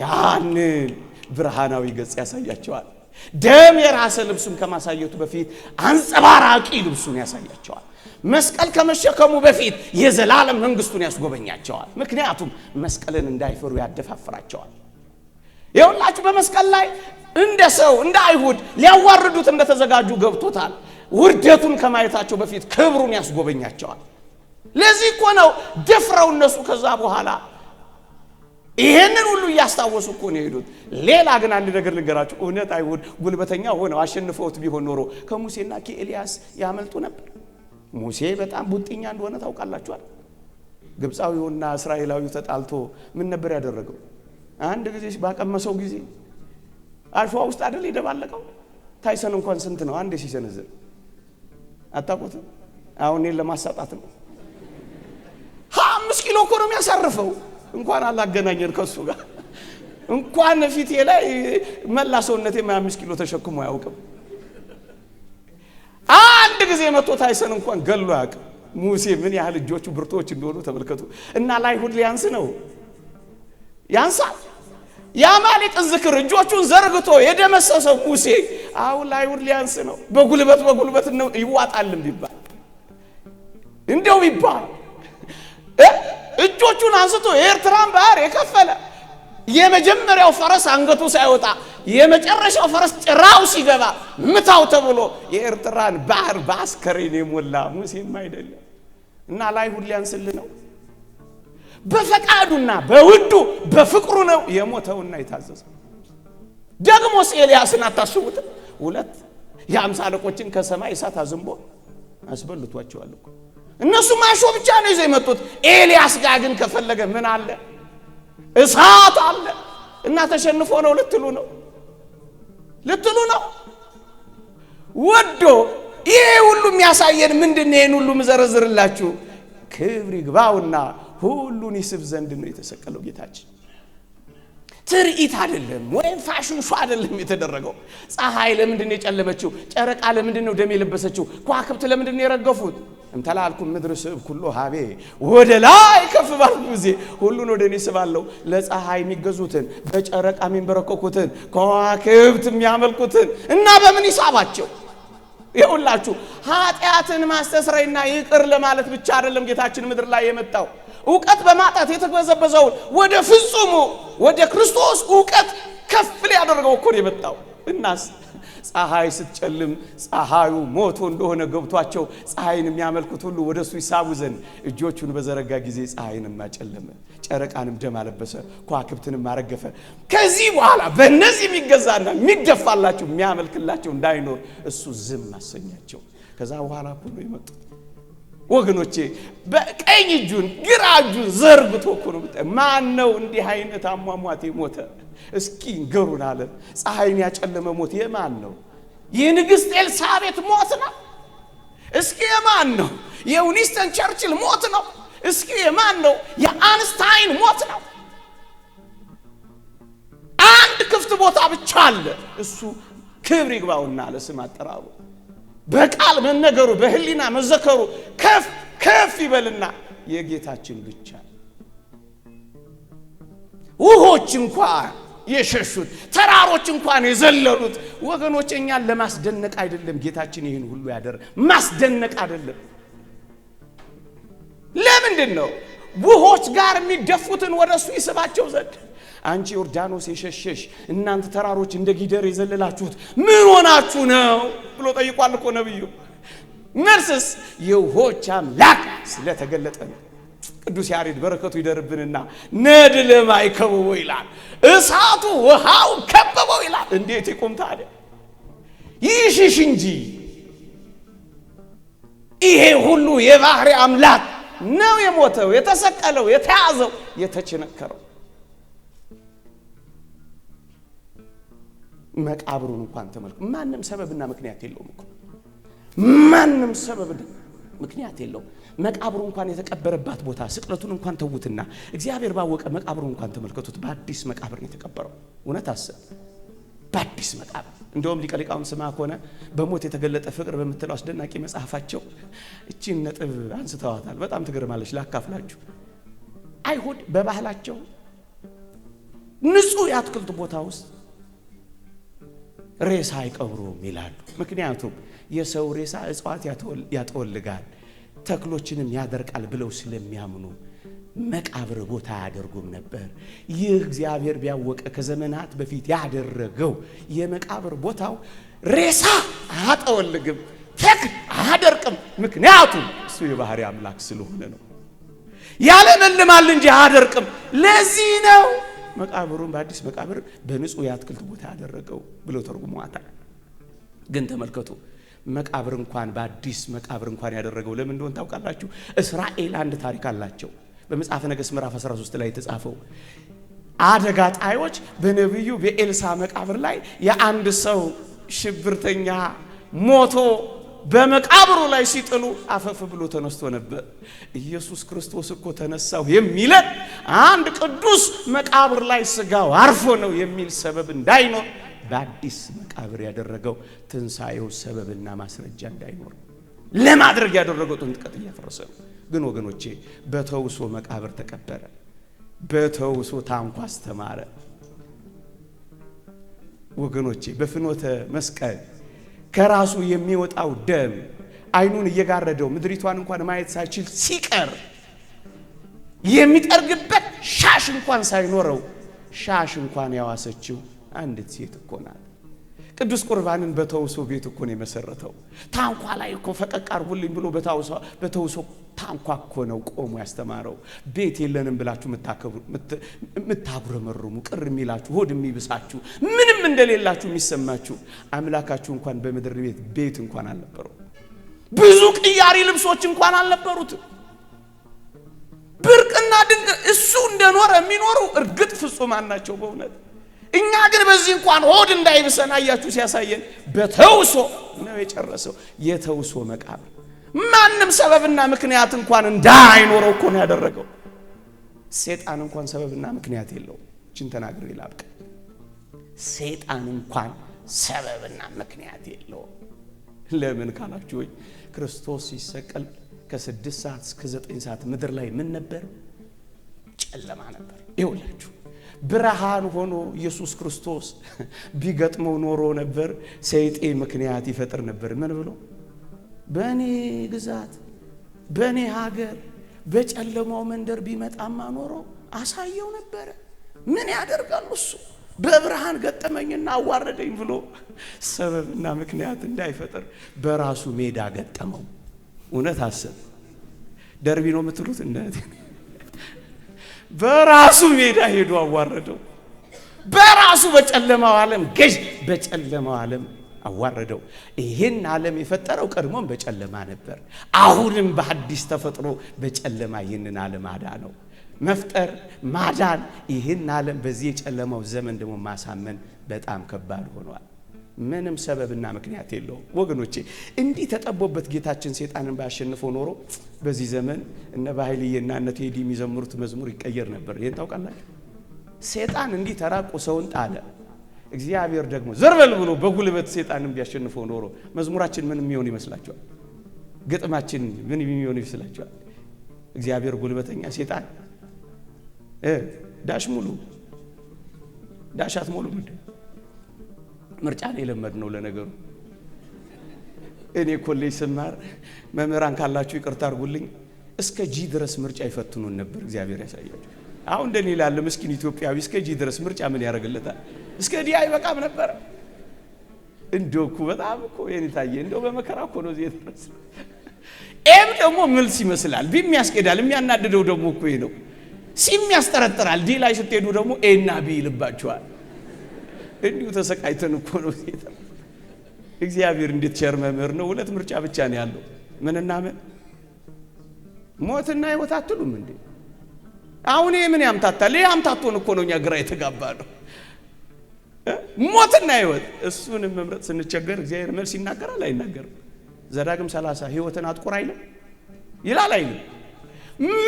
ያንን ብርሃናዊ ገጽ ያሳያቸዋል። ደም የራሰ ልብሱን ከማሳየቱ በፊት አንጸባራቂ ልብሱን ያሳያቸዋል። መስቀል ከመሸከሙ በፊት የዘላለም መንግስቱን ያስጎበኛቸዋል። ምክንያቱም መስቀልን እንዳይፈሩ ያደፋፍራቸዋል። ይኸውላችሁ በመስቀል ላይ እንደ ሰው እንደ አይሁድ ሊያዋርዱት እንደተዘጋጁ ገብቶታል። ውርደቱን ከማየታቸው በፊት ክብሩን ያስጎበኛቸዋል። ለዚህ እኮ ነው ደፍረው እነሱ ከዛ በኋላ ይሄንን ሁሉ እያስታወሱ እኮ ነው የሄዱት። ሌላ ግን አንድ ነገር ልንገራችሁ። እውነት አይሁድ ጉልበተኛ ሆነው አሸንፈውት ቢሆን ኖሮ ከሙሴና ከኤልያስ ያመልጡ ነበር። ሙሴ በጣም ቡጥኛ እንደሆነ ታውቃላችኋል። ግብፃዊውና እስራኤላዊው ተጣልቶ ምን ነበር ያደረገው? አንድ ጊዜ ባቀመሰው ጊዜ አሸዋ ውስጥ አይደል ይደባለቀው። ታይሰን እንኳን ስንት ነው አንዴ ሲሰነዝር አታውቁትም? አሁን እኔን ለማሳጣት ነው። 5 ኪሎ እኮ ነው የሚያሳርፈው። እንኳን አላገናኘን ከሱ ጋር እንኳን ፊቴ ላይ መላ ሰውነቴ 5 ኪሎ ተሸክሞ አያውቅም። አንድ ጊዜ መጥቶ ታይሰን እንኳን ገሎ ያውቅ። ሙሴ ምን ያህል እጆቹ ብርቶች እንደሆኑ ተመልከቱ። እና ለአይሁድ ሊያንስ ነው ያንሳል። የአማሌቅ ዝክር እጆቹን ዘርግቶ የደመሰሰው ሙሴ አሁን ለአይሁድ ሊያንስ ነው። በጉልበት ነው ይዋጣልም ቢባል እንደው ቢባል እጆቹን አንስቶ የኤርትራን ባህር የከፈለ የመጀመሪያው ፈረስ አንገቱ ሳይወጣ የመጨረሻው ፈረስ ጭራው ሲገባ ምታው ተብሎ የኤርትራን ባህር በአስከሬን የሞላ ሙሴም አይደለም። እና ለአይሁድ ሊያንስል ነው። በፈቃዱና በውዱ በፍቅሩ ነው የሞተውና የታዘዘው። ደግሞስ ኤልያስን አታስቡት? 2 የ50 አለቆችን ከሰማይ እሳት አዝንቦ አስበልቷቸዋል እኮ። እነሱ ማሾ ብቻ ነው ይዘው የመጡት። ኤልያስ ጋር ግን ከፈለገ ምን አለ? እሳት አለ። እና ተሸንፎ ነው ልትሉ ነው ወዶ ይሄ ሁሉ የሚያሳየን ምንድነው? ይሄን ሁሉ መዘርዝርላችሁ ክብር ይግባውና ሁሉን ይስብ ዘንድ ነው የተሰቀለው ጌታችን። ትርኢት አይደለም ወይም ፋሽን ሾው አይደለም የተደረገው። ፀሐይ ለምንድን ነው የጨለመችው? ጨረቃ ለምንድን ነው ደም የለበሰችው? ከዋክብት ለምንድን ነው የረገፉት? እንተላልኩም ምድር ስብ ኩሎ ሀቤ ወደ ላይ ከፍ ባልኩ ጊዜ ሁሉን ወደ እኔ ስባለሁ። ለፀሐይ የሚገዙትን በጨረቃ የሚንበረከኩትን ከዋክብት የሚያመልኩትን እና በምን ይሳባቸው? ይኸውላችሁ ኃጢአትን ማስተስረይና ይቅር ለማለት ብቻ አይደለም ጌታችን ምድር ላይ የመጣው። ዕውቀት በማጣት የተበዘበዘውን ወደ ፍጹሙ ወደ ክርስቶስ ዕውቀት ከፍ ሊያደርገው እኮ ነው የመጣው። እናስ ፀሐይ ስትጨልም ፀሐዩ ሞቶ እንደሆነ ገብቷቸው ፀሐይን የሚያመልኩት ሁሉ ወደሱ ይሳቡ ዘንድ እጆቹን በዘረጋ ጊዜ ፀሐይንም አጨለመ፣ ጨረቃንም ደም አለበሰ፣ ከዋክብትንም አረገፈ። ከዚህ በኋላ በእነዚህ የሚገዛና የሚደፋላቸው የሚያመልክላቸው እንዳይኖር እሱ ዝም አሰኛቸው። ከዛ በኋላ እኮ ነው የመጡት ወገኖቼ። በቀኝ እጁን ግራ እጁን ዘርግቶ እኮ ነው። ማን ነው እንዲህ አይነት አሟሟት ሞተ? እስኪ ንገሩን አለ። ፀሐይን ያጨለመ ሞት የማን ነው? የንግሥት ኤልሳቤት ሞት ነው? እስኪ የማን ነው? የዊንስተን ቸርችል ሞት ነው? እስኪ የማን ነው? የአንስታይን ሞት ነው? አንድ ክፍት ቦታ ብቻ አለ። እሱ ክብር ይግባውና ለስም አጠራሩ በቃል መነገሩ በህሊና መዘከሩ ከፍ ይበልና የጌታችን ብቻ። ውሆች እንኳን የሸሹት ተራሮች እንኳን የዘለሉት ወገኖች እኛን ለማስደነቅ አይደለም። ጌታችን ይህን ሁሉ ያደረገ ማስደነቅ አይደለም። ለምንድን ነው? ውሆች ጋር የሚደፉትን ወደሱ ይስባቸው ዘንድ አንቺ ዮርዳኖስ የሸሸሽ እናንተ ተራሮች እንደ ጊደር የዘለላችሁት ምን ሆናችሁ ነው ብሎ ጠይቋል እኮ ነብዩ። መልስስ የውሆች አምላክ ስለተገለጠ ነው። ቅዱስ ያሬድ በረከቱ ይደርብንና ነድለ ማይ ከበበው ይላል፣ እሳቱ ውሃው ከበበው ይላል። እንዴት ይቆም ታዲያ? ይሽሽ እንጂ ይሄ ሁሉ የባህሪ አምላክ ነው የሞተው፣ የተሰቀለው፣ የተያዘው፣ የተቸነከረው። መቃብሩን እንኳን ተመልከቱ። ማንም ሰበብና ምክንያት የለውም እኮ ማንም ሰበብና ምክንያት የለውም። መቃብሩ እንኳን የተቀበረባት ቦታ ስቅለቱን እንኳን ተውትና እግዚአብሔር ባወቀ መቃብሩን እንኳን ተመልከቱት። በአዲስ መቃብር ነው የተቀበረው። እውነት አሰብ በአዲስ መቃብር። እንደውም ሊቀ ሊቃውንት ስምዐ ኮነ በሞት የተገለጠ ፍቅር በምትለው አስደናቂ መጽሐፋቸው እቺን ነጥብ አንስተዋታል። በጣም ትገርማለች። ላካፍላችሁ። አይሁድ በባህላቸው ንጹህ የአትክልት ቦታ ውስጥ ሬሳ አይቀብሩም ይላሉ። ምክንያቱም የሰው ሬሳ እጽዋት ያጠወልጋል ተክሎችንም ያደርቃል ብለው ስለሚያምኑ መቃብር ቦታ አያደርጉም ነበር። ይህ እግዚአብሔር ቢያወቀ ከዘመናት በፊት ያደረገው የመቃብር ቦታው ሬሳ አያጠወልግም፣ ተክል አያደርቅም። ምክንያቱም እሱ የባህሪ አምላክ ስለሆነ ነው። ያለመልማል እንጂ አያደርቅም። ለዚህ ነው መቃብሩን በአዲስ መቃብር በንጹህ የአትክልት ቦታ ያደረገው ብለው ተርጉመዋታል። ግን ተመልከቱ መቃብር እንኳን በአዲስ መቃብር እንኳን ያደረገው ለምን እንደሆነ ታውቃላችሁ? እስራኤል አንድ ታሪክ አላቸው። በመጽሐፈ ነገሥት ምዕራፍ 13 ላይ የተጻፈው አደጋ ጣዮች በነብዩ በኤልሳ መቃብር ላይ የአንድ ሰው ሽብርተኛ ሞቶ በመቃብሩ ላይ ሲጥሉ አፈፍ ብሎ ተነስቶ ነበር። ኢየሱስ ክርስቶስ እኮ ተነሳው የሚለን አንድ ቅዱስ መቃብር ላይ ስጋው አርፎ ነው የሚል ሰበብ እንዳይኖር በአዲስ መቃብር ያደረገው ትንሳኤው ሰበብና ማስረጃ እንዳይኖር ለማድረግ ያደረገው ጥንጥቀት እያፈረሰ ነው። ግን ወገኖቼ በተውሶ መቃብር ተቀበረ፣ በተውሶ ታንኳ አስተማረ። ወገኖቼ በፍኖተ መስቀል ከራሱ የሚወጣው ደም አይኑን እየጋረደው ምድሪቷን እንኳን ማየት ሳይችል ሲቀር የሚጠርግበት ሻሽ እንኳን ሳይኖረው ሻሽ እንኳን ያዋሰችው አንዲት ሴት እኮ ናት። ቅዱስ ቁርባንን በተውሶ ቤት እኮ ነው የመሰረተው። ታንኳ ላይ እኮ ፈቀቅ አርጉልኝ ብሎ በተውሶ ታንኳ እኮ ነው ቆሞ ያስተማረው። ቤት የለንም ብላችሁ የምታጉረመርሙ ቅር የሚላችሁ ሆድ የሚብሳችሁ ምንም እንደሌላችሁ የሚሰማችሁ አምላካችሁ እንኳን በምድር ቤት እንኳን አልነበረው። ብዙ ቅያሪ ልብሶች እንኳን አልነበሩት። ብርቅና ድንቅ እሱ እንደኖረ የሚኖሩ እርግጥ ፍጹማን ናቸው በእውነት። እኛ ግን በዚህ እንኳን ሆድ እንዳይብሰን አያችሁ ሲያሳየን በተውሶ ነው የጨረሰው። የተውሶ መቃብር ማንም ሰበብና ምክንያት እንኳን እንዳይኖረው እኮ ነው ያደረገው። ሰይጣን እንኳን ሰበብና ምክንያት የለውም። እቺን ተናግሬ ላብቅ። ሰይጣን እንኳን ሰበብና ምክንያት የለውም። ለምን ካላችሁ ወይ ክርስቶስ ሲሰቀል ከ6 ሰዓት እስከ 9 ሰዓት ምድር ላይ ምን ነበር? ጨለማ ነበር። ይኸውላችሁ ብርሃን ሆኖ ኢየሱስ ክርስቶስ ቢገጥመው ኖሮ ነበር ሰይጤ ምክንያት ይፈጥር ነበር። ምን ብሎ በእኔ ግዛት በእኔ ሀገር በጨለማው መንደር ቢመጣማ ኖሮ አሳየው ነበር። ምን ያደርጋል እሱ በብርሃን ገጠመኝና አዋረደኝ ብሎ ሰበብና ምክንያት እንዳይፈጥር በራሱ ሜዳ ገጠመው። እውነት አሰብ ደርቢ ነው የምትሉት እንደዚህ በራሱ ሜዳ ሄዶ አዋረደው። በራሱ በጨለማው ዓለም ገዥ በጨለማው ዓለም አዋረደው። ይሄን ዓለም የፈጠረው ቀድሞም በጨለማ ነበር። አሁንም በአዲስ ተፈጥሮ በጨለማ ይህንን ዓለም አዳነው። መፍጠር ማዳን ይህን ዓለም በዚህ የጨለማው ዘመን ደግሞ ማሳመን በጣም ከባድ ሆኗል። ምንም ሰበብና ምክንያት የለውም ወገኖቼ። እንዲህ ተጠቦበት ጌታችን ሰይጣንን ባያሸንፈው ኖሮ በዚህ ዘመን እነ ባይልዬና እነ ቴዲ የሚዘምሩት መዝሙር ይቀየር ነበር። ይሄን ታውቃላችሁ? ሰይጣን እንዲህ ተራቆ ሰውን ጣለ። እግዚአብሔር ደግሞ ዘርበል ብሎ በጉልበት ሰይጣንን ቢያሸንፈው ኖሮ መዝሙራችን ምን የሚሆን ይመስላችኋል? ግጥማችን ምን የሚሆን ይመስላችኋል? እግዚአብሔር ጉልበተኛ ሰይጣን ዳሽ ሙሉ ዳሻት ሙሉ ምንድን ምርጫን የለመድነው ለነገሩ። እኔ ኮሌጅ ስማር መምህራን ካላችሁ ይቅርታ አድርጉልኝ እስከ ጂ ድረስ ምርጫ ይፈትኑን ነበር። እግዚአብሔር ያሳያችሁ። አሁን እንደኔ ይላል ምስኪን ኢትዮጵያዊ እስከ ጂ ድረስ ምርጫ ምን ያደርግለታል? እስከ ዲ አይበቃም ነበር? እንደው እኮ በጣም እኮ የኔ ታየ እንደው በመከራ እኮ ነው እዚህ ድረስ። ኤም ደግሞ ምልስ ይመስላል፣ ቢም ያስኬዳል። የሚያናድደው ደግሞ እኮ ይሄ ነው። ሲም ያስጠረጥራል። ዲ ላይ ስትሄዱ ደግሞ ኤ እና ቢ ይልባችኋል። እንዲሁ ተሰቃይተን እኮ ነው እዚህ ድረስ። እግዚአብሔር እንዴት ቸር መምህር ነው። ሁለት ምርጫ ብቻ ነው ያለው። ምንና ምን? ሞትና ሕይወት አትሉም እንዴ? አሁን ይሄ ምን ያምታታል? ይሄ አምታቶን እኮ ነው እኛ ግራ የተጋባ ነው። ሞትና ሕይወት እሱንም መምረጥ ስንቸገር እግዚአብሔር መልስ ይናገራል አይናገርም? ዘዳግም 30 ሕይወትን አጥቁር አይልም ይላል አይልም?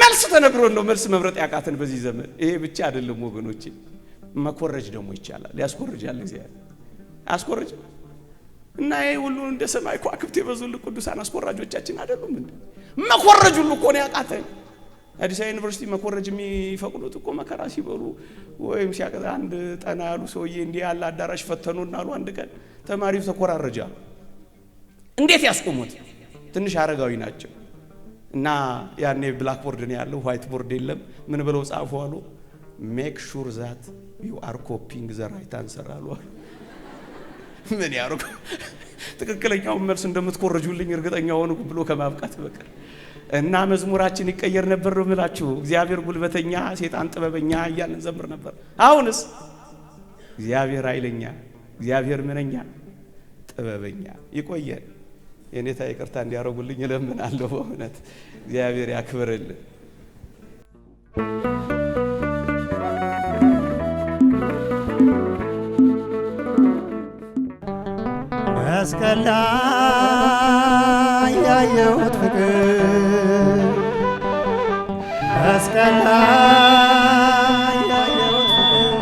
መልስ ተነግሮ ነው መልስ መምረጥ ያቃተን በዚህ ዘመን። ይሄ ብቻ አይደለም ወገኖቼ፣ መኮረጅ ደግሞ ይቻላል። ያስኮርጃል እግዚአብሔር አስኮርጅ እና ይሄ ሁሉ እንደ ሰማይ ከዋክብት የበዙልን ቅዱሳን አስኮራጆቻችን አይደሉም እንዴ? መኮረጅ ሁሉ እኮ ነው ያቃተን። አዲስ አበባ ዩኒቨርሲቲ መኮረጅ የሚፈቅዱት እኮ መከራ ሲበሉ ወይም ሲያቀጣ አንድ ጠና ያሉ ሰውዬ እንዲህ ያለ አዳራሽ ፈተኑና አሉ አንድ ቀን ተማሪው ተኮራረጃ። እንዴት ያስቆሙት? ትንሽ አረጋዊ ናቸው እና ያኔ ብላክ ቦርድ ነው ያለው፣ ዋይት ቦርድ የለም። ምን ብለው ጻፉ አሉ? ሜክ ሹር ዛት ዩ አር ኮፒንግ ዘ ራይት አንሰር አሉ። ምን ያርጉ? ትክክለኛውን መልስ እንደምትኮረጁልኝ እርግጠኛ ሆኑ ብሎ ከማብቃት በቀር እና መዝሙራችን ይቀየር ነበር ነው የምላችሁ። እግዚአብሔር ጉልበተኛ ሴጣን ጥበበኛ እያልን ዘምር ነበር። አሁንስ እግዚአብሔር ኃይለኛ፣ እግዚአብሔር ምንኛ ጥበበኛ። ይቆየን። የኔታ ይቅርታ እንዲያረጉልኝ እለምናለሁ። በእውነት እግዚአብሔር ያክብርልን። መስቀል ላይ ያየሁት ፍቅር፣ መስቀል ላይ ያየሁት ፍቅር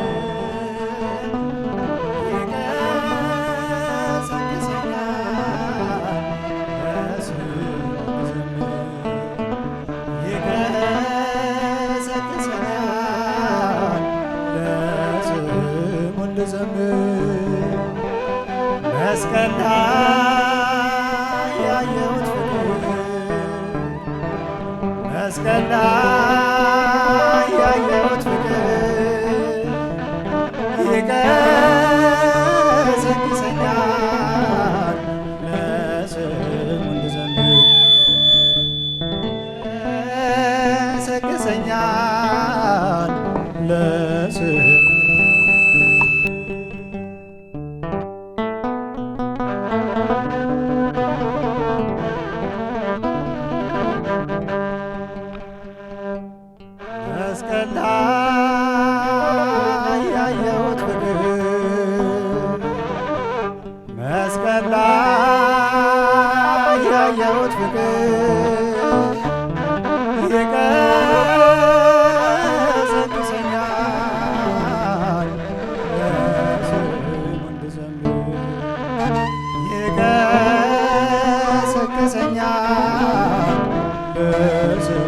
ይቀሰቅሰኛል ለስሙ እንድዘምር። መስቀል ላይ ያየሁት ፍቅር፣ መስቀል ላይ ያየሁት ፍቅር ይቀሰቅሰኛል ለስሙ እንድዘምር። ይቀሰቅሰኛል ለስሙ መስቀል ላይ ያየሁት ፍቅር፣ መስቀል ላይ ያየሁት ፍቅር ይቀሰቅሰኛል ለስሙ እንድዘምር። ይቀሰቅሰኛል ለስሙ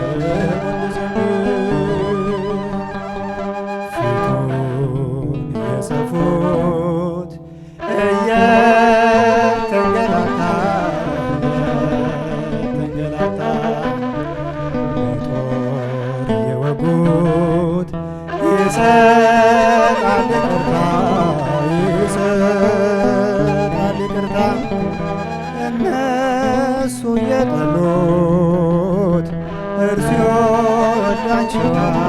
የሰፉት እየተንገላታ ጦር የወጉት ይሰጣል ይቅርታ እነሱ የጠሉት እርሱ ይወዳቸዋል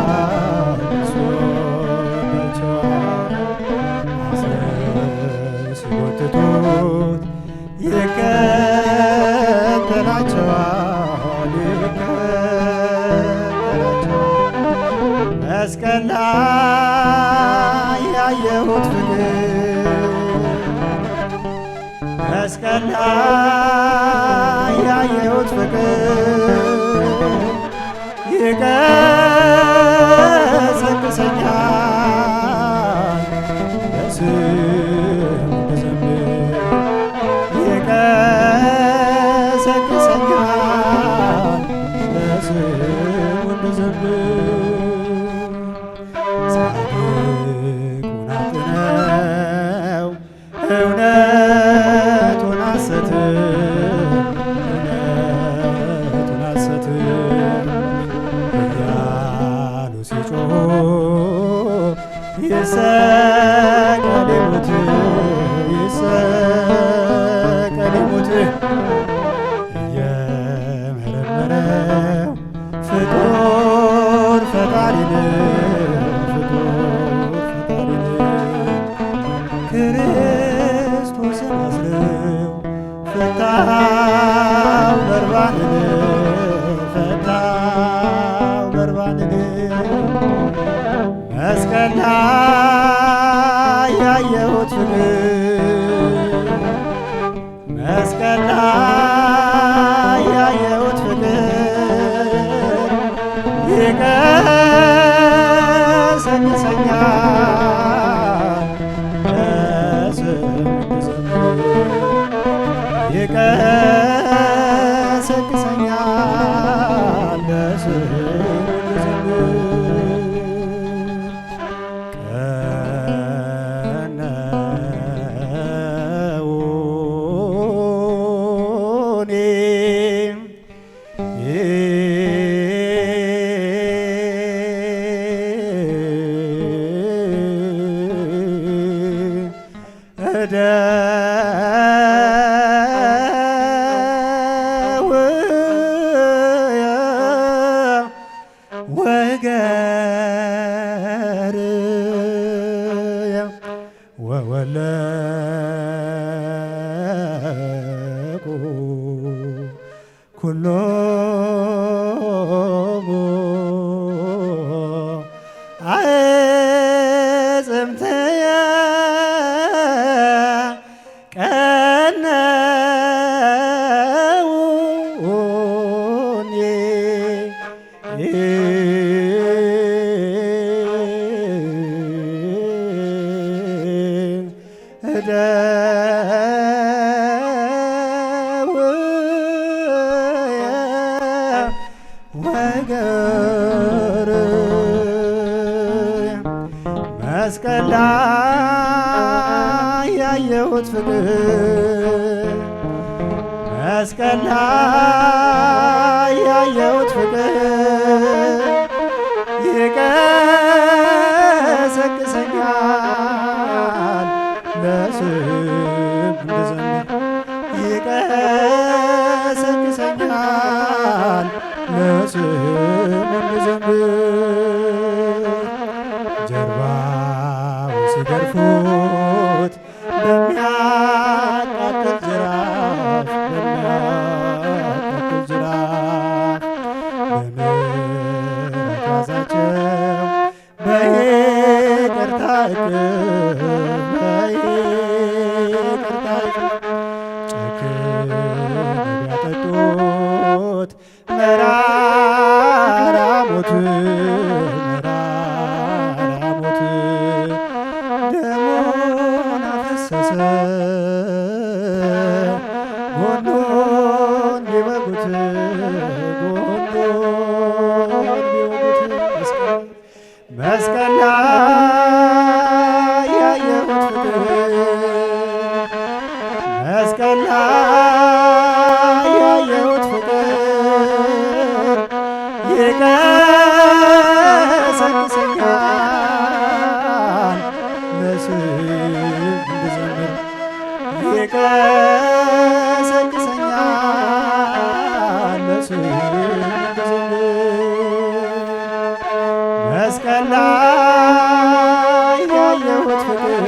ሲጎትቱት ይከተላቸዋል። መስቀል ላይ ያየሁት ፍቅር፣ መስቀል ላይ ያየሁት ፍቅር ይቀሰቅሰኛል ለስሙ እንድዘምር። ይቀሰቅሰኛል ለስሙ እንድዘምር። ጻድቁን አጥነው እውነቱን ሐሰት ኩሎሙ አዕጽምትየ ቀነውኒ መስቀል ላይ ያየሁት ፍቅር መስቀል ላይ ያየሁት ፍቅር ይቀሰቅሰኛል ለስም እንድዘምር ይቀሰቅሰኛል ለስም እንድዘምር ጀርባው ሲገርፉት በሚያቃጥል ጅራፍ በምሕረት ያዛቸው በይቅርታ እቅፍ ጨክነው ቢያጠጡት መራራ ሞት ደሙን አፈሰሰ ጎኑን ቢወጉት መስቀል ላይ ያየሁት ፍቅር መስቀል ላይ ያየሁት ፍቅር ይቀሰቅሰኛል ለስም እንድዘምር ይቀሰቅሰኛል ለስም እንድዘምር መስቀል ላይ ያየሁት ፍቅር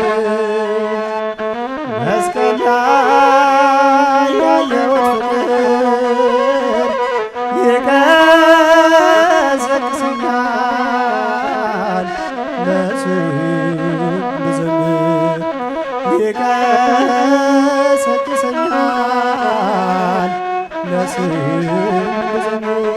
መስቀል ላይ ያየሁት ፍቅር ይቀሰቅሰኛል ለስም እንድዘምር ይቀሰቅሰኛል ለስም እንድዘምር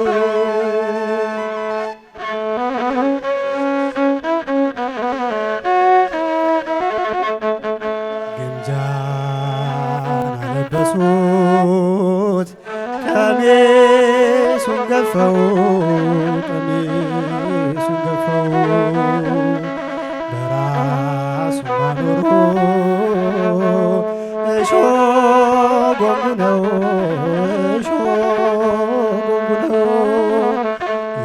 ግምጃን አለበሱት ቀሚሱን ገፈው በራሱ አኖሩ እሾህ ጎንጉነው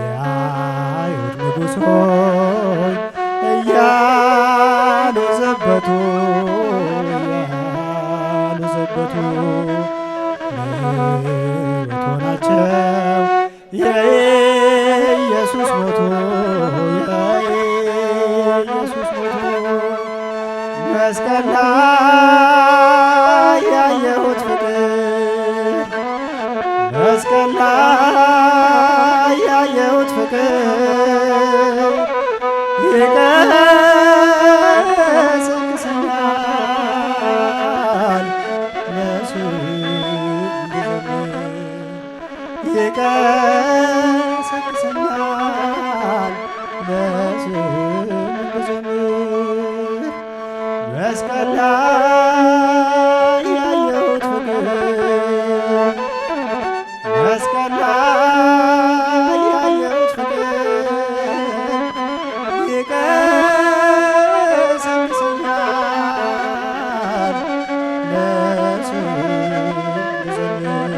የአይሁድ ንጉሥ ሆይ እያሉ ዘበቱ ሕይወት ሆናቸው የኢየሱስ ሞቱ መስቀል ላይ ያየሁት ፍቅር መስቀል ላይ ያየሁት ፍቅር ይቀሰቅሰኛል ለስም እንድዘምር ይቀሰቅሰኛል ለስም እንድዘምር መስቀል ላይ ያየሁት ፍቅር መስቀል ላይ ያየሁት ፍቅር ይቀሰቅሰኛል ለስም እንድዘምር